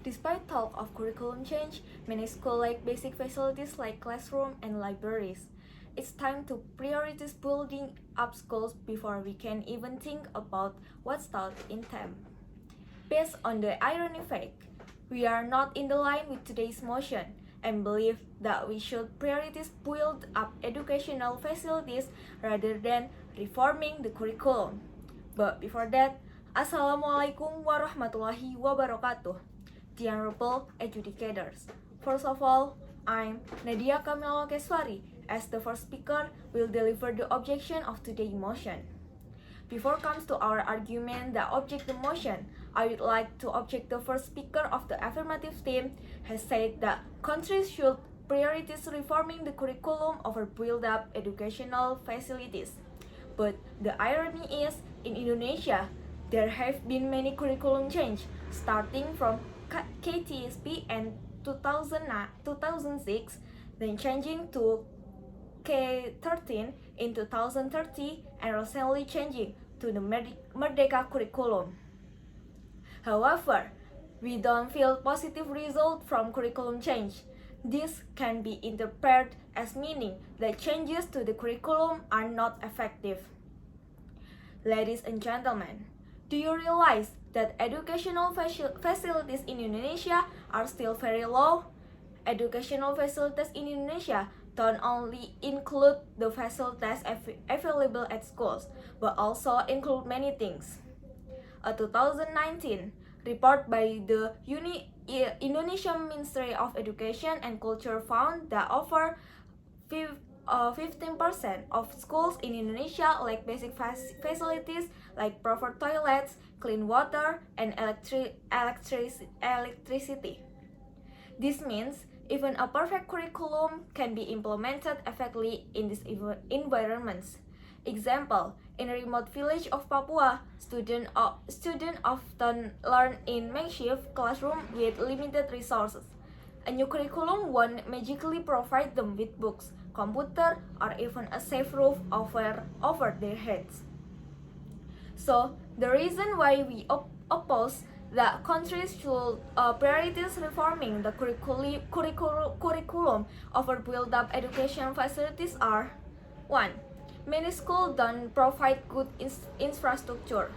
Despite talk of curriculum change, many schools lack basic facilities like classroom and libraries. It's time to prioritize building up schools before we can even think about what's taught in them. Based on the irony fact, we are not in the line with today's motion and believe that we should prioritize build up educational facilities rather than reforming the curriculum. But before that, Assalamualaikum warahmatullahi wabarakatuh, the honorable educators. First of all, I'm Nadia Kamila Keswari. As the first speaker, will deliver the objection of today's motion. Before comes to our argument that object the motion, I would like to object the first speaker of the affirmative team has said that countries should prioritize reforming the curriculum over build up educational facilities. But the irony is, in Indonesia, there have been many curriculum change, starting from KTSP in 2006, then changing to K13 in 2030 and recently changing to the Merdeka curriculum. However, we don't feel positive result from curriculum change. This can be interpreted as meaning that changes to the curriculum are not effective. Ladies and gentlemen, do you realize that educational facilities in Indonesia are still very low? Educational facilities in Indonesia don't only include the facilities available at schools, but also include many things. A 2019 report by the Indonesian Ministry of Education and Culture found that over 15% of schools in Indonesia lack basic facilities like proper toilets, clean water, and electricity. This means even a perfect curriculum can be implemented effectively in these environments. Example, in a remote village of Papua, students often learn in makeshift classroom with limited resources. A new curriculum won't magically provide them with books, computer, or even a safe roof over their heads. So, the reason why we oppose that countries should prioritize reforming the curriculum over build-up education facilities are: 1. Many schools don't provide good infrastructure.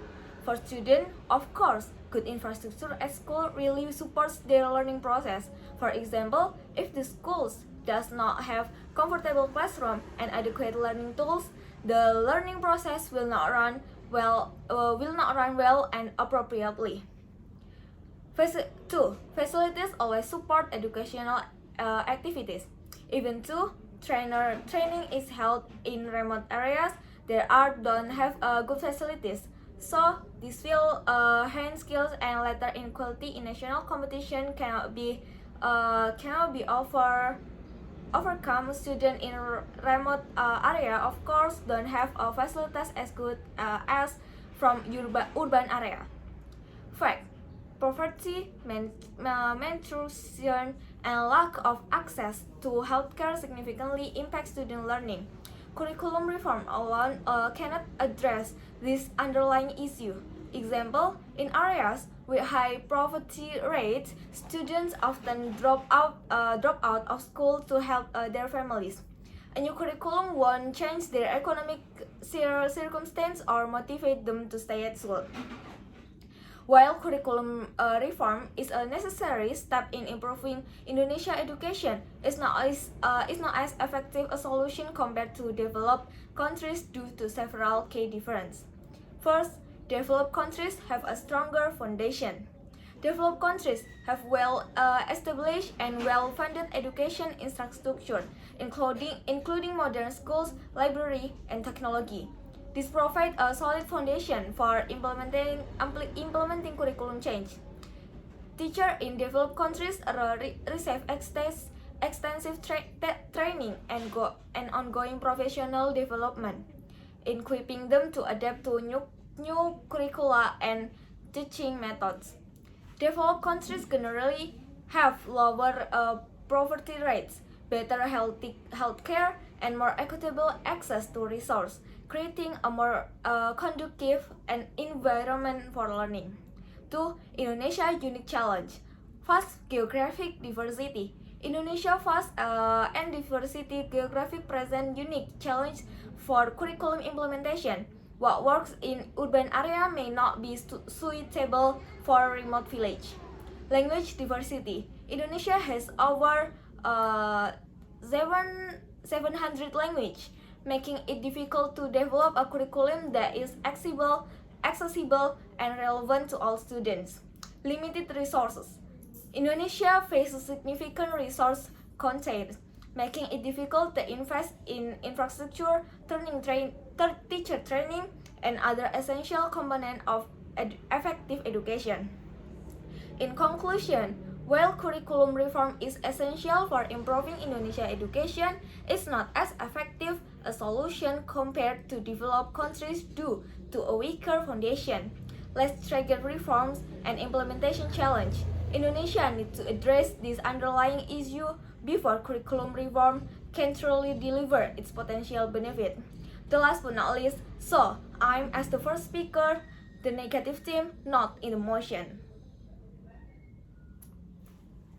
For students, of course, good infrastructure at school really supports their learning process. For example, if the schools does not have comfortable classroom and adequate learning tools, the learning process will not run well and appropriately. 2. Facilities always support educational activities. Even though training is held in remote areas, don't have good facilities. So, these field hand skills and later inequality in national competition cannot be overcome. Students in remote area, of course, don't have facilities as good as from urban area. Fact. Poverty, malnutrition, and lack of access to healthcare significantly impact student learning. Curriculum reform alone cannot address this underlying issue. Example, in areas with high poverty rates, students often drop out of school to help their families. A new curriculum won't change their economic circumstance or motivate them to stay at school. While curriculum reform is a necessary step in improving Indonesia education, it's not as effective a solution compared to developed countries due to several key differences. First, developed countries have a stronger foundation. Developed countries have well-established and well-funded education infrastructure, including modern schools, library, and technology. This provides a solid foundation for implementing curriculum change. Teachers in developed countries receive extensive training and ongoing professional development, equipping them to adapt to new curricula and teaching methods. Developed countries generally have lower poverty rates, better healthcare, and more equitable access to resources, creating a more conducive environment for learning. 2. Indonesia's unique challenge. First, geographic diversity. Indonesia's vast and diversity geographic present unique challenge for curriculum implementation. What works in urban area may not be suitable for a remote village. Language diversity. Indonesia has over 700 languages, making it difficult to develop a curriculum that is accessible, and relevant to all students. Limited resources. Indonesia faces significant resource constraints, making it difficult to invest in infrastructure, teacher training, and other essential components of effective education. In conclusion, while curriculum reform is essential for improving Indonesia education, it's not as effective a solution compared to developed countries due to a weaker foundation, less stringent reforms, and implementation challenge. Indonesia needs to address this underlying issue before curriculum reform can truly deliver its potential benefit. The last but not least, so I'm as the first speaker, the negative team, not in the motion.